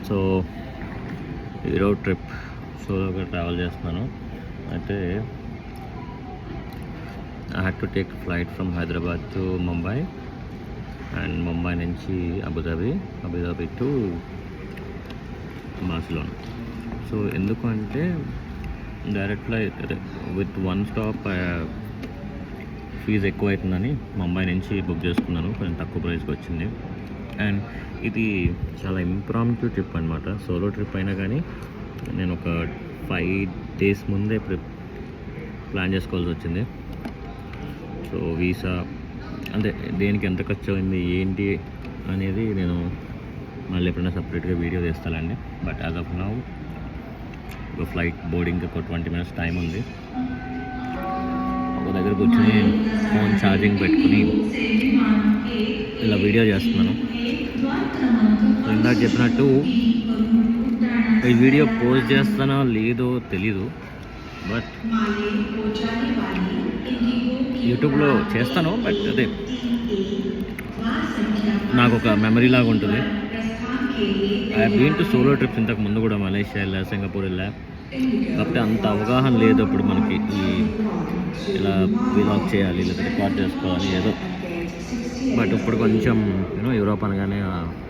So ఈరోజు trip సోలోగా travel చేస్తున్నాను. అయితే I had to take flight from Hyderabad to Mumbai and Mumbai నుంచి అబుదాబి టు బార్సిలోనా. సో ఎందుకు అంటే direct flight with one stop fee ఎక్కువ అవుతుందని ముంబై నుంచి బుక్ చేసుకున్నాను. కొంచెం తక్కువ ప్రైస్కి వచ్చింది. అండ్ ఇది చాలా ఇంప్రాంప్టు ట్రిప్ అనమాట. సోలో ట్రిప్ అయినా కానీ నేను ఒక 5 days ముందే ప్లాన్ చేసుకోవాల్సి వచ్చింది. సో వీసా అంటే దేనికి ఎంత ఖర్చు అయింది ఏంటి అనేది నేను మళ్ళీ ఎప్పుడైనా సపరేట్గా వీడియో తీస్తానండి. బట్ యాజ్ ఆఫ్ నౌ ఒక ఫ్లైట్ బోర్డింగ్కి ఒక 20 minutes టైం ఉంది. ఒక దగ్గర కూర్చొని ఫోన్ ఛార్జింగ్ పెట్టుకుని ఇలా వీడియో చేస్తున్నాను. ఇందాక చెప్పినట్టు ఈ వీడియో పోస్ట్ చేస్తానో లేదో తెలీదు, బట్ యూట్యూబ్లో చేస్తాను. బట్ అదే నాకు ఒక మెమరీ లాగా ఉంటుంది. I been to solo trips ఇంతకు ముందు కూడా మలేషియా వెళ్ళా, సింగపూర్ వెళ్ళా. కాకపోతే అంత అవగాహన లేదు అప్పుడు మనకి ఇలా వ్లాగ్ చేయాలి లేదా రికార్డ్ చేసుకోవాలి ఏదో. బట్ ఇప్పుడు కొంచెం యూరోప్ అనగానే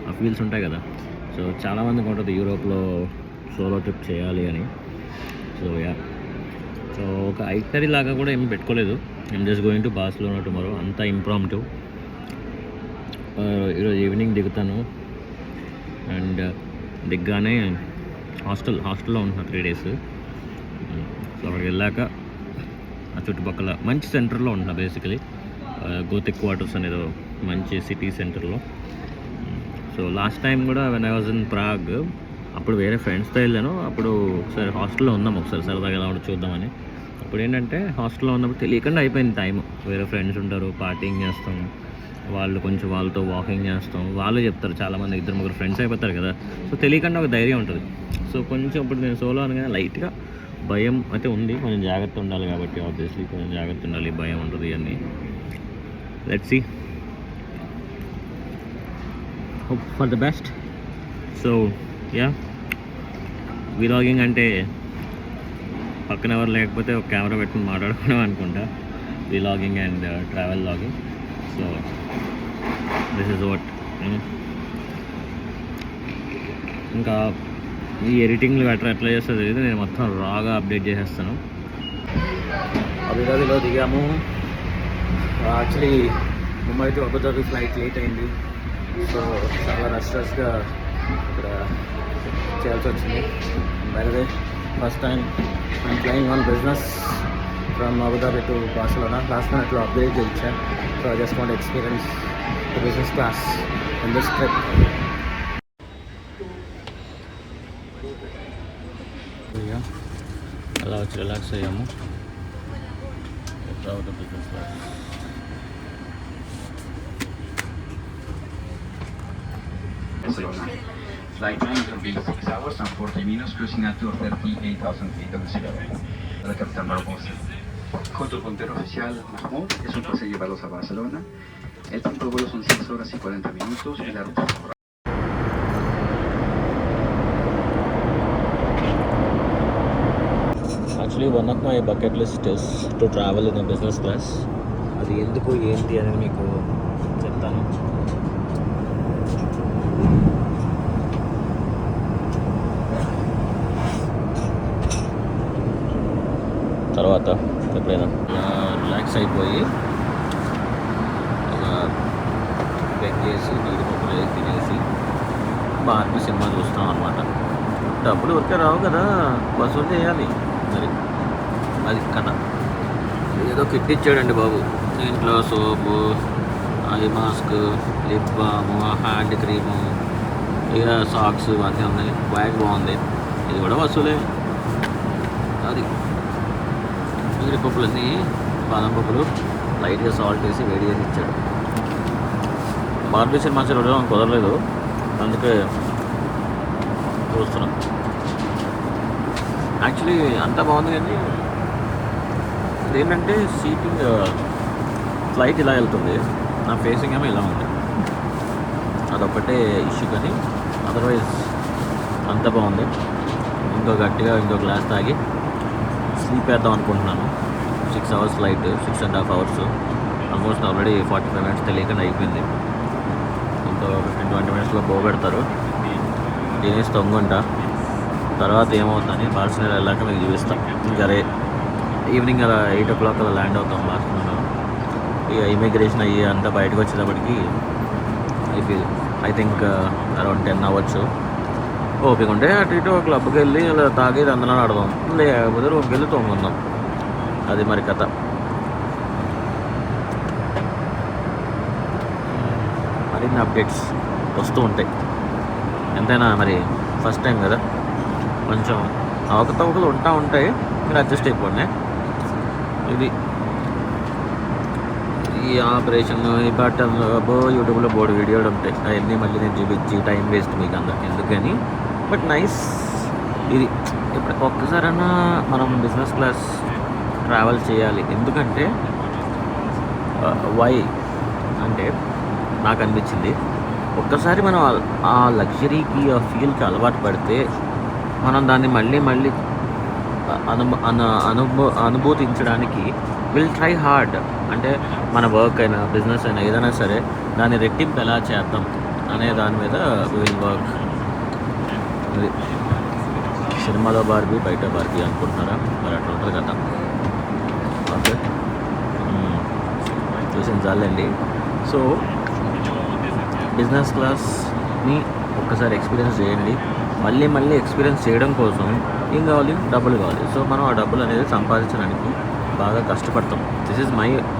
ఆ ఫీల్స్ ఉంటాయి కదా. సో చాలామందికి ఉంటుంది యూరోప్లో సోలో ట్రిప్ చేయాలి అని. సో ఒక ఐటరీ లాగా కూడా ఏం పెట్టుకోలేదు. I'm just going to Barcelona tomorrow. అంత ఇంప్రాంప్టు. ఈరోజు ఈవినింగ్ దిగుతాను అండ్ దిగ్గానే హాస్టల్లో ఉంటున్నా 3 days. సో అక్కడికి వెళ్ళాక ఆ చుట్టుపక్కల మంచి సెంటర్లో ఉంటున్నా. బేసికలీ గోతిక్ క్వార్టర్స్ అనేది మంచి సిటీ సెంటర్లో. సో లాస్ట్ టైం కూడా when I was in Prague అప్పుడు వేరే ఫ్రెండ్స్తో వెళ్ళాను. అప్పుడు ఒకసారి హాస్టల్లో ఉన్నాం, ఒకసారి సరదాగా ఎలా ఉంటే చూద్దామని. అప్పుడు ఏంటంటే హాస్టల్లో ఉన్నప్పుడు తెలియకుండా అయిపోయింది టైం. వేరే ఫ్రెండ్స్ ఉంటారు, పార్టీయింగ్ చేస్తాం, వాళ్ళు కొంచెం వాళ్ళతో వాకింగ్ చేస్తాం. వాళ్ళు చెప్తారు, చాలామంది 2-3 ఫ్రెండ్స్ అయిపోతారు కదా. సో తెలియకుండా ఒక ధైర్యం ఉంటుంది. సో కొంచెం ఇప్పుడు నేను సోలో అనగానే లైట్గా భయం అయితే ఉంది. కొంచెం జాగ్రత్త ఉండాలి కాబట్టి ఆబ్వియస్లీ కొంచెం జాగ్రత్త ఉండాలి, భయం ఉంటుంది అన్నీ. Let's see, hope for the best. So yeah, vlogging అంటే పక్కన ఎవరు లేకపోతే ఒక కెమెరా పెట్టుకుని మాట్లాడుకోవడం అనుకుంటా. Vlogging and travel vlogging. So this is what. ఇంకా ఈ ఎడిటింగ్లు ఎట్లా చేస్తుంది తెలియదు. నేను మొత్తం రాగా అప్డేట్ చేసేస్తాను. అబుదాబిలో దిగాము. Actually Mumbai to Abu Dhabi flight late అయింది. సో చాలా రష్గా ఇక్కడ చేయాల్సి వచ్చింది. By the way, first time I'm flying on business from Abu Dhabi to Barcelona. Last మినిట్లో అప్డేట్ చేయించాను. So I just want experience the business class in this trip. అలా వచ్చి relax అయ్యాము. Business class Barcelona. Flight time will be 6 hours and 40 minutes, cruising at 38,000 feet of sea level. La Capitán Barbosa. Junto al puntero oficial Mahmoud, es un paseo llevados a Barcelona. El tiempo de vuelo son 6 horas y 40 minutos y la ruta es actually one of my bucket list is to travel in business class. అది ఎందుకు ఏంటి అనేది మీకు చెప్తాను. తర్వాత ఎప్పుడైనా relax అయిపోయి ఒక బెంగేసి నీటి పప్పులు తినేసి బాగా సినిమా చూస్తాం అనమాట. డబ్బులు ఊరికే రావు కదా, వసూలు చేయాలి. మరి అది కథ. ఏదో కిట్ ఇచ్చాడండి బాబు. దీంట్లో soap, eye mask, lip balm, hand cream, ఇక సాక్స్ అన్నీ ఉన్నాయి. బ్యాగ్ బాగుంది. ఇది కూడా వసూలే. అది నీటి పప్పులన్నీ బాదం పప్పులు లైట్గా సాల్ట్ వేసి వేడి చేసి ఇచ్చాడు. బార్బీ సినిమా చూడడం కుదరలేదు, అందుకే చూస్తున్నాం. యాక్చువల్లీ అంతా బాగుంది కానీ ఏంటంటే సీటింగ్ ఫ్లైట్ ఇలా వెళ్తుంది, నా ఫేసింగ్ ఏమో ఇలా ఉంది. అదొక్కటే ఇష్యూ, కానీ అదర్వైజ్ అంత బాగుంది. ఇంకో గ్లాస్ తాగి స్లీప్ వేద్దాం అనుకుంటున్నాను. 6 hours flight, 6.5 hours. Almost already 45 minutes తెలియకుండా అయిపోయింది. ఇంకో 15-20 minutesలో పోగొడతారు. తినేసి తొంగుంటా. తర్వాత ఏమవుతుందని బార్సిలోనా వెళ్ళాక మీకు చూపిస్తాం. ఇంకా ఈవినింగ్ అలా 8 o'clock అలా ల్యాండ్ అవుతాం బార్సిలోనా. ఇక ఇమిగ్రేషన్ అయ్యి అంతా బయటకు వచ్చేటప్పటికి ఐ థింక్ అరౌండ్ 10 అవ్వచ్చు. ఓపిక ఉంటే అటు ఇటు క్లబ్కి వెళ్ళి ఇలా తాగేది అందులో ఆడదాం, లేకపోతే రూమ్కి వెళ్ళి తొంగుందాం. అది మరి కథ. మరిన్ని అప్డేట్స్ వస్తూ ఉంటాయి. ఎంతైనా మరి ఫస్ట్ టైం కదా, కొంచెం అవకతవకలు ఉంటాయి. మీరు అడ్జస్ట్ అయిపోండి. ఇది ఈ ఆపరేషన్, ఈ బట్టలు యూట్యూబ్లో బోర్డు వీడియోలు ఉంటాయి. అవన్నీ మళ్ళీ నేను చూపించి టైం వేస్ట్ మీకు అందరికి ఎందుకని. But nice. ఇది ఇప్పుడు ఒక్కసారైనా మనం బిజినెస్ క్లాస్ ట్రావెల్ చేయాలి. ఎందుకంటే వై అంటే నాకు అనిపించింది, ఒక్కసారి మనం ఆ లగ్జరీకి, ఆ ఫీల్కి అలవాటు పడితే మనం దాన్ని మళ్ళీ అనుభూతించడానికి విల్ ట్రై హార్డ్. అంటే మన వర్క్ అయినా బిజినెస్ అయినా ఏదైనా సరే దాన్ని రెట్టింపు ఎలా చేద్దాం అనే దాని మీద విల్ వర్క్. ఇది సినిమాలో బార్బీ బయట బార్బీ అనుకుంటున్నారా? మరి అట్లా ఉంటుంది కదా. ఓకే, చూసిన చాలండి. సో బిజినెస్ క్లాస్ని ఒక్కసారి ఎక్స్పీరియన్స్ చేయండి. మళ్ళీ ఎక్స్పీరియన్స్ చేయడం కోసం ఏం కావాలి? డబ్బులు కావాలి. సో మనం ఆ డబ్బులు అనేది సంపాదించడానికి బాగా కష్టపడతాం. This is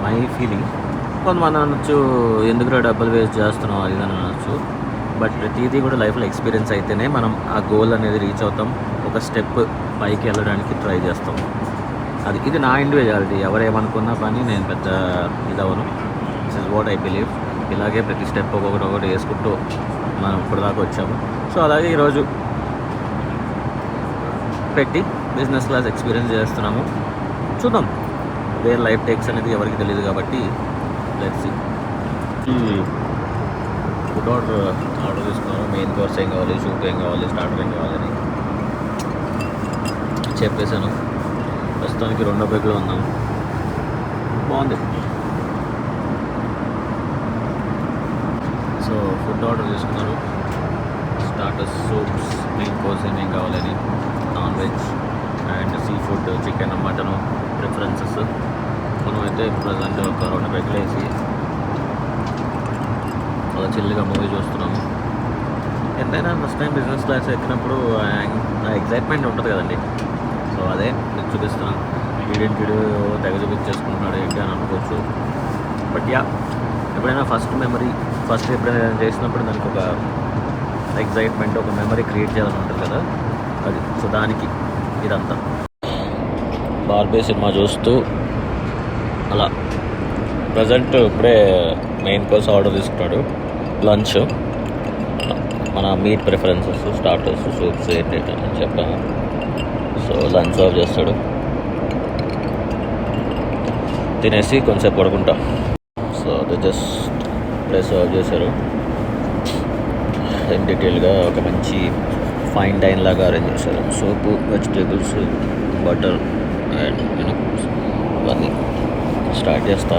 my feeling. కొంతమంది అనొచ్చు, ఎందుకు డబ్బులు వేస్ట్ చేస్తున్నాం అది అని అనొచ్చు. బట్ ప్రతిదీ కూడా లైఫ్లో ఎక్స్పీరియన్స్ అయితేనే మనం ఆ గోల్ అనేది రీచ్ అవుతాం. ఒక స్టెప్ పైకి వెళ్ళడానికి ట్రై చేస్తాం. ఇది నా ఇండివిజువాలిటీ. ఎవరేమనుకున్నా పని నేను పెద్ద ఇదవను. This is what I believe. ఇలాగే ప్రతి స్టెప్ ఒకటి వేసుకుంటూ మనం ఇప్పటిదాకా వచ్చాము. సో అలాగే ఈరోజు పెట్టి బిజినెస్ క్లాస్ ఎక్స్పీరియన్స్ చేస్తున్నాము. చూద్దాం వేర్ లైఫ్ టేక్స్ అనేది ఎవరికి తెలియదు కాబట్టి లెట్స్ సీ. ఫుడ్ ఆర్డర్ తీసుకున్నాను. మెయిన్ కోర్స్ ఏం కావాలి, సూప్ ఏం కావాలి, స్టార్టర్ ఏం కావాలని చెప్పేశాను. ప్రస్తుతానికి 2వ పెగ్లో ఉన్నాం. బాగుంది. సో ఫుడ్ ఆర్డర్ తీసుకున్నారు. స్టార్టర్స్, సూప్స్, మెయిన్ కోర్స్ ఏమేం కావాలని, non veg and sea food, chicken, mutton preferences. మనమైతే ప్రజెంట్ ఒక 2 పెగ్లు వేసి అలా చిల్లుగా మూవీ చూస్తున్నాము. ఎంతైనా ఫస్ట్ టైం బిజినెస్ క్లాస్ ఎక్కినప్పుడు ఆ ఎగ్జైట్మెంట్ ఉంటుంది కదండి. సో అదే మీకు చూపిస్తున్నాను. వీడియో తెగ చూపించేసుకుంటున్నాడు ఏంటి అని అనుకోవచ్చు. బట్ ఎప్పుడైనా ఎప్పుడైనా చేసినప్పుడు దానికి ఒక ఎగ్జైట్మెంట్, ఒక మెమరీ క్రియేట్ చేయాలని ఉంటుంది కదా, అది. సో దానికి ఇదంతా. బార్బీ సినిమా చూస్తూ అలా ప్రజెంట్ ఇప్పుడే మెయిన్ కోర్స్ ఆర్డర్ తీసుకున్నాడు. లంచ్ మన మీట్ ప్రిఫరెన్సెస్, స్టార్టర్స్, సూప్స్ ఏంటంటే చెప్పాను. సో లంచ్ సర్వ్ చేస్తాడు. తినేసి కొంచెంసేపు పడుకుంటా. సో అది జస్ట్ ఇప్పుడే సర్వ్ చేశారు. ఇన్ డీటెయిల్గా ఒక మంచి ఫైన్ డైన్ లాగా అరేంజ్ చేశారు. సోపు, వెజిటేబుల్స్, బటర్ అండ్ ఇవన్నీ స్టార్ట్ చేస్తా.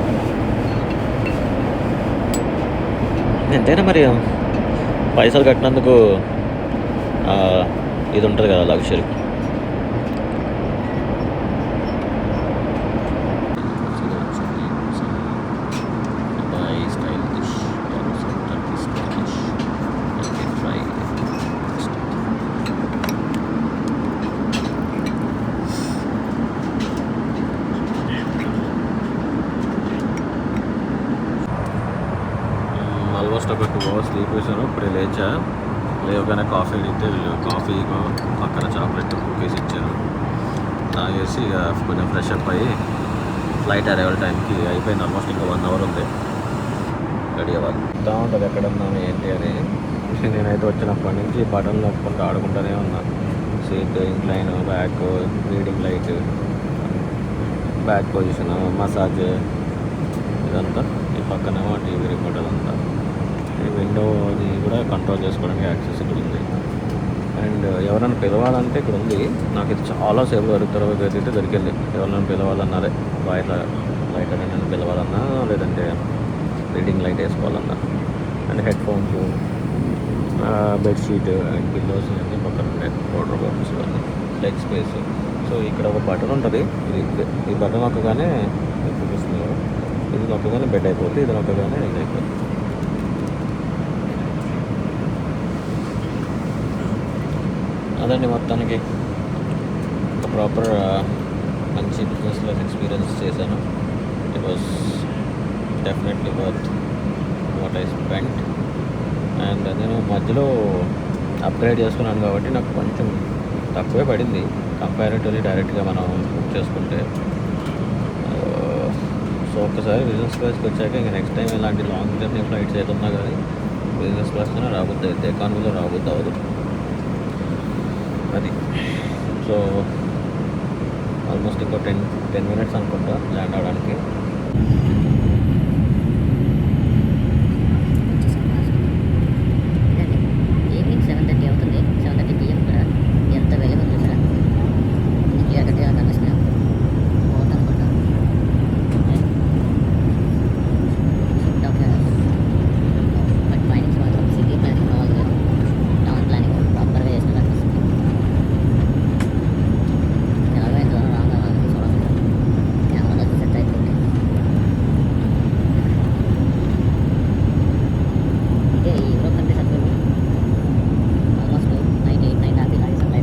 ఎంతైనా మరి పైసలు కట్టినందుకు ఇది ఉంటుంది కదా లగ్జరీ. ఆల్మోస్ట్ ఒక 2 hours స్లీప్ వేసాను. ఇప్పుడే లేవగానే కాఫీ అడిగితే కాఫీ పక్కన చాక్లెట్ కుకీస్ ఇచ్చారు. తాగేసి ఇక కొంచెం ఫ్రెష్ అప్ అయ్యి ఫ్లైట్ అరైవల్ టైంకి అయిపోయింది. ఆల్మోస్ట్ ఇంకా 1 hour ఉంది. రెడీ అవ్వాలి. ఇస్తూ ఉంటుంది ఎక్కడున్నాను ఏంటి అని. నేనైతే వచ్చినప్పటి నుంచి బటన్లు నొక్కుంటూ ఆడుకుంటూనే ఉన్నాను. Seat, incline, back, reading light, back position, massage, ఇదంతా. ఈ పక్కనేమో టీవీ రిమోట్ అదంతా. ఈ విండోని కూడా కంట్రోల్ చేసుకోవడానికి యాక్సెస్ ఇక్కడ ఉంది. అండ్ ఎవరైనా పిలవాలంటే ఇక్కడ ఉంది. నాకు ఇది చాలా సేపు అయితే దొరికింది. ఎవరైనా పిలవాలన్నా అదే బయట లైట్ అటెండెంట్ పిలవాలన్నా, లేదంటే రీడింగ్ లైట్ వేసుకోవాలన్నా, and headphones, bedsheet and pillows అన్నీ పక్కన ఉంటాయి. వాటర్ బాటిల్స్ ఇవన్నీ, లెగ్ స్పేస్. సో ఇక్కడ ఒక బటన్ ఉంటుంది. ఈ బటన్ నొక్కగానే చూపిస్తుంది కదా, ఇది నొక్కగానే బెడ్ అయిపోతుంది, ఇది నొక్కగానే ఇది అయిపోతుంది. అదండి మొత్తానికి ఒక ప్రాపర్ మంచి బిజినెస్ లైఫ్ ఎక్స్పీరియన్స్ చేశాను. It was definitely worth what I spent. And నేను మధ్యలో అప్గ్రేడ్ చేసుకున్నాను కాబట్టి నాకు కొంచెం తక్కువే పడింది కంపారిటివ్లీ డైరెక్ట్గా మనం బుక్ చేసుకుంటే. సో ఒక్కసారి బిజినెస్ క్లాస్కి వచ్చాక ఇంకా నెక్స్ట్ టైం ఇలాంటి లాంగ్ జర్నీ ఫ్లైట్స్ ఏదన్నా కానీ బిజినెస్ క్లాస్లోనే రాబోద్ది అయితే, ఎకానమీలో రాబోద్ది అవ్వదు అది. సో ఆల్మోస్ట్ ఇంకో 10 minutes అనుకుంటా ల్యాండ్ అవడానికి. ఈవినింగ్ 7:30 అవుతుంది. 7:30 PM ఇక్కడ ఎంత వెలుగు చూసారా, క్లియర్ కట్గా కనిపిస్తున్నాయి. బోట్ అనుకుంటా బట్ పైనుంచి మాత్రం సిటీ ప్లానింగ్ బాగుంది, టౌన్ ప్లానింగ్ ప్రాపర్గా చేస్తున్నారు అనిపిస్తుంది. ఎలాగో ఎంత దూరం రాగా చూడాలి, కెమెరాలో సెట్ అయిపోయింది. ఇదే ఈ యూరోప్ కంట్రీస్ అనుకోండి, ఆల్మోస్ట్ నైట్ 8, 9 దాకా ఇలాగే సప్లై.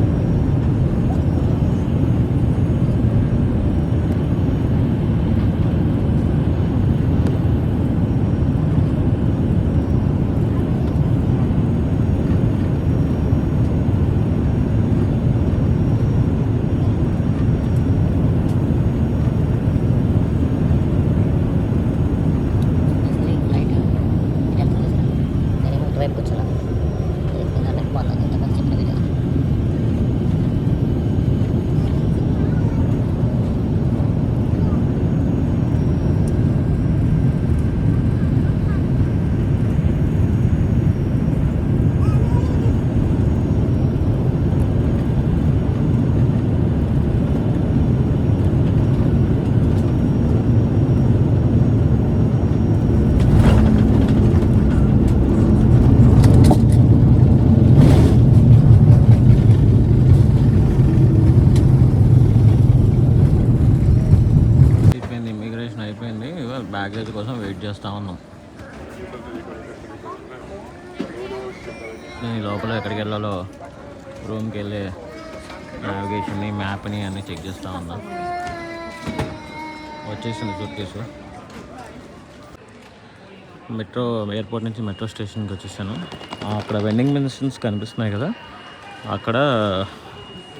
లైట్ టెంపుల్ నేనేమో ఇటువైపు కూర్చోలా, ఎందుకంటే బాగుంది ఇంతకుముందు చెప్పిన వీడియో. అయిపోయింది, ఇమిగ్రేషన్ అయిపోయింది. బ్యాగేజ్ కోసం వెయిట్ చేస్తూ ఉన్నాం. నేను ఈ లోపల ఎక్కడికి వెళ్ళాలో రూమ్కి వెళ్ళి నావిగేషన్ని, మ్యాప్ని అన్నీ చెక్ చేస్తూ ఉన్నా. వచ్చేసింది సూట్ కేసు. మెట్రో ఎయిర్పోర్ట్ నుంచి మెట్రో స్టేషన్కి వచ్చేసాను. అక్కడ వెండింగ్ మెషిన్స్ కనిపిస్తున్నాయి కదా, అక్కడ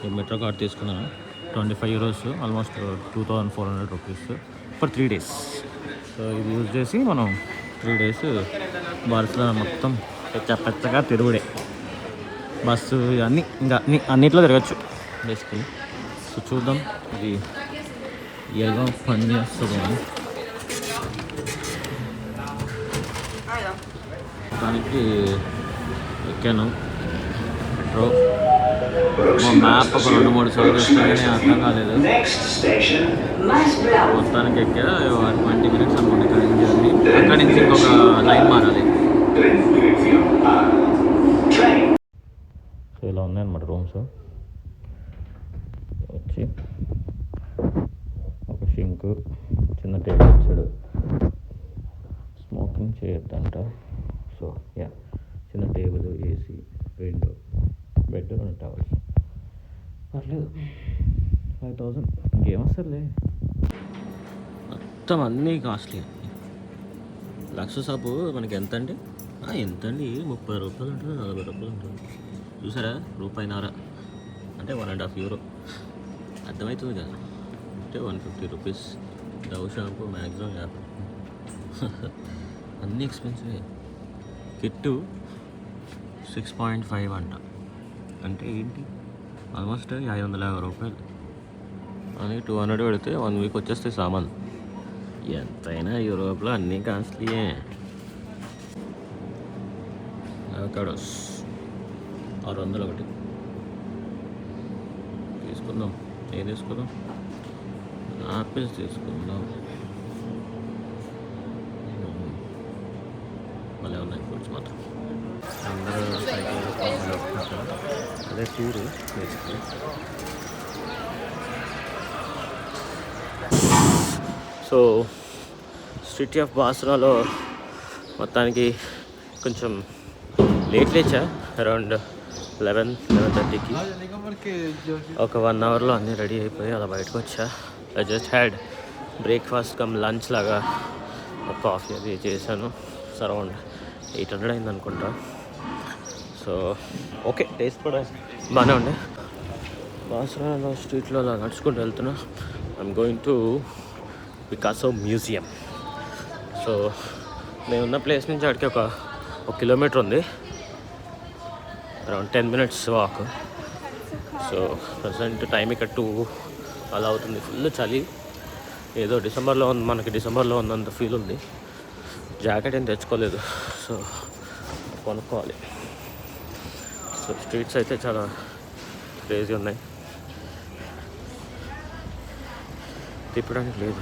ఈ మెట్రో కార్డ్ తీసుకున్నాను. 25 euros, almost 2400 rupees for 3 days. So ఇది యూజ్ చేసి మనం 3 days బార్సిలోనా మొత్తం పెచ్చగా తిరుగుడే. బస్సు అన్నీ ఇంకా అన్నిట్లో తిరగచ్చు బేసికలీ. సో చూద్దాం ఇది ఎలా పని చేస్తుందో. దానికి ఎక్కాను మెట్రో. మా మ్యాప్ ఒక 2-3 సార్లు వస్తాయని అర్థం కాలేదు. మొత్తానికి ఎక్కా 20 minutes అనుకోండి ఇక్కడ నుంచి జర్నీ. అక్కడి నుంచి ఇంకొక లైన్ మారాలి. సో ఇలా ఉన్నాయన్నమాట రూమ్స్. వచ్చి ఒక షింక్, చిన్న టేబుల్ ఇచ్చాడు. స్మోకింగ్ చేయొద్దంట. సో యా, చిన్న table, AC, window, bed, 2 towels. పర్లేదు, 5000 ఇంకేమొస్తారులే. మొత్తం అన్నీ కాస్ట్లీ. లక్ష షాపు మనకి ఎంత అండి? ఎంత అండి? 30 రూపాయలు ఉంటుంది, 40 రూపాయలు ఉంటుంది. చూసారా, రూపాయిన్నర అంటే 1.5 euro. అర్థమవుతుంది కదా, అంటే 150 rupees. Dove shampoo maximum 50. అన్నీ ఎక్స్పెన్సివే. కిట్టు 6.5 అంట. అంటే ఏంటి, ఆల్మోస్ట్ 550 రూపాయలు అని 200 పెడితే 1 week వచ్చేస్తాయి సామాన్. ఎంతైనా యూరోప్లో అన్నీ కాస్ట్లీయే. అవకాడోస్ 600 ఒకటి. తీసుకుందాం. ఏం తీసుకుందాం? ఆపిల్స్ తీసుకుందాం. భలే ఉన్నాయి ఫ్రూట్స్ మాత్రం. అందరూ అదే tour basically. So city of బార్సిలోనాలో మొత్తానికి కొంచెం లేట్ లేచా, అరౌండ్ 11:30కి. ఒక 1 అవర్లో అన్నీ రెడీ అయిపోయి అలా బయటకు వచ్చా. I just had breakfast come lunch లాగా కాఫీ అది చేశాను. అరౌండ్ 800 అయింది అనుకుంటా. సో ఓకే, టేస్ట్ కూడా బాగానే ఉండే. బార్సిలోనాలో స్ట్రీట్లో అలా నడుచుకుంటూ వెళ్తున్నా. I'm going to Picasso museum. So నేనున్న ప్లేస్ నుంచి అక్కడికి ఒక కిలోమీటర్ ఉంది, around 10 minutes walk. So present time ఇక్కడ 2 అలా అవుతుంది. ఫుల్ చలి, ఏదో డిసెంబర్లో ఉంది, మనకి డిసెంబర్లో ఉన్నంత ఫీల్ ఉంది. జాకెట్ ఏం తెచ్చుకోలేదు, సో కొనుక్కోవాలి. సో స్ట్రీట్స్ అయితే చాలా క్రేజీ ఉన్నాయి, తిప్పడానికి లేదు.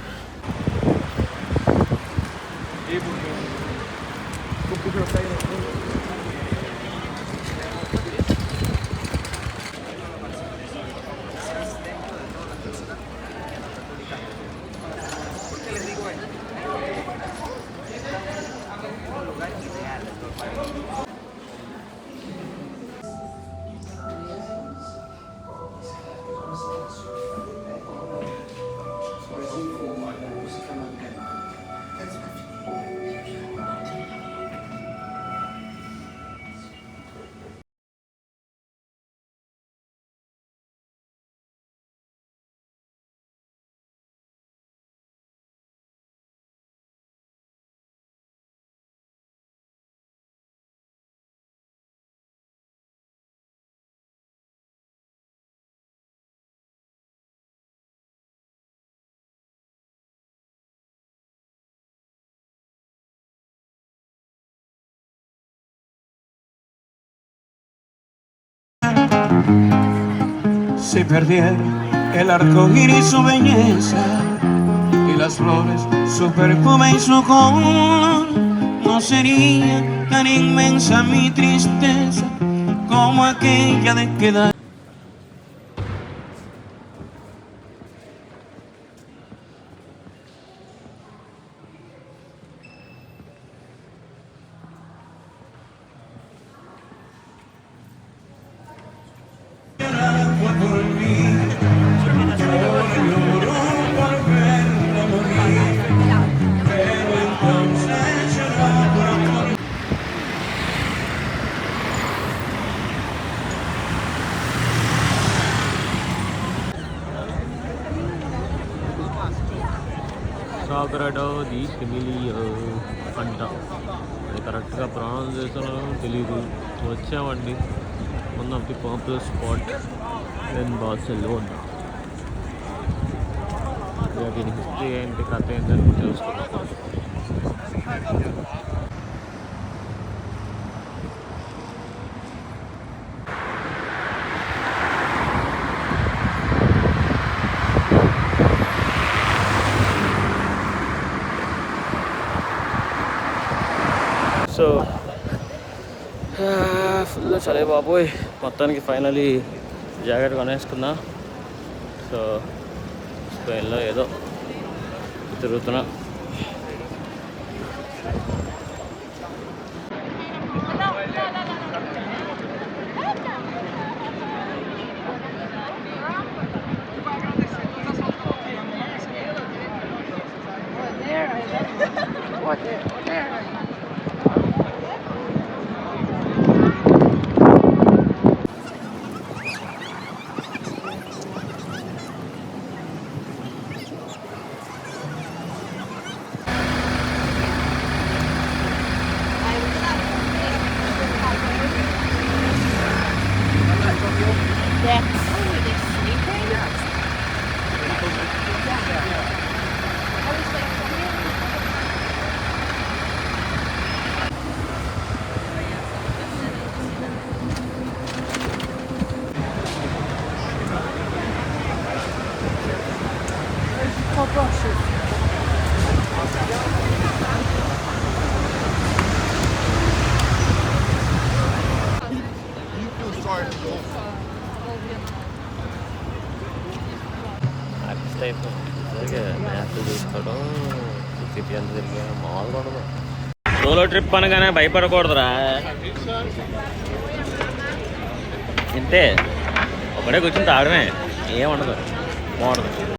Si perdiera el arco iris su belleza y las flores su perfume y su color, no sería tan inmensa mi tristeza como aquella de quedar. Sagrada de Familia అంట, అది కరెక్ట్గా pronounce చేస్తున్నారో తెలీదు. వచ్చామండి, one of the popular spot in Barcelona. దీని history ఏంటి, కథ ఏంటని తెలుసుకుందాం. సో ఫుల్ చలే బాబోయ్. మొత్తానికి ఫైనలీ జాకెట్ కొనేసుకున్నా. సో స్పెయిన్లో ఏదో తిరుగుతున్నా. ఆర్టిస్ట్ అయిపోయి మ్యాప్లు చూసుకోవడం సిటీ అంతా తిరిగా మామూలుగా ఉండదు. సోలో ట్రిప్ అనగానే భయపడకూడదురా. ఇంతే ఒకటే కూర్చొని తాగడమే, ఏముండదు, బాగుండదు.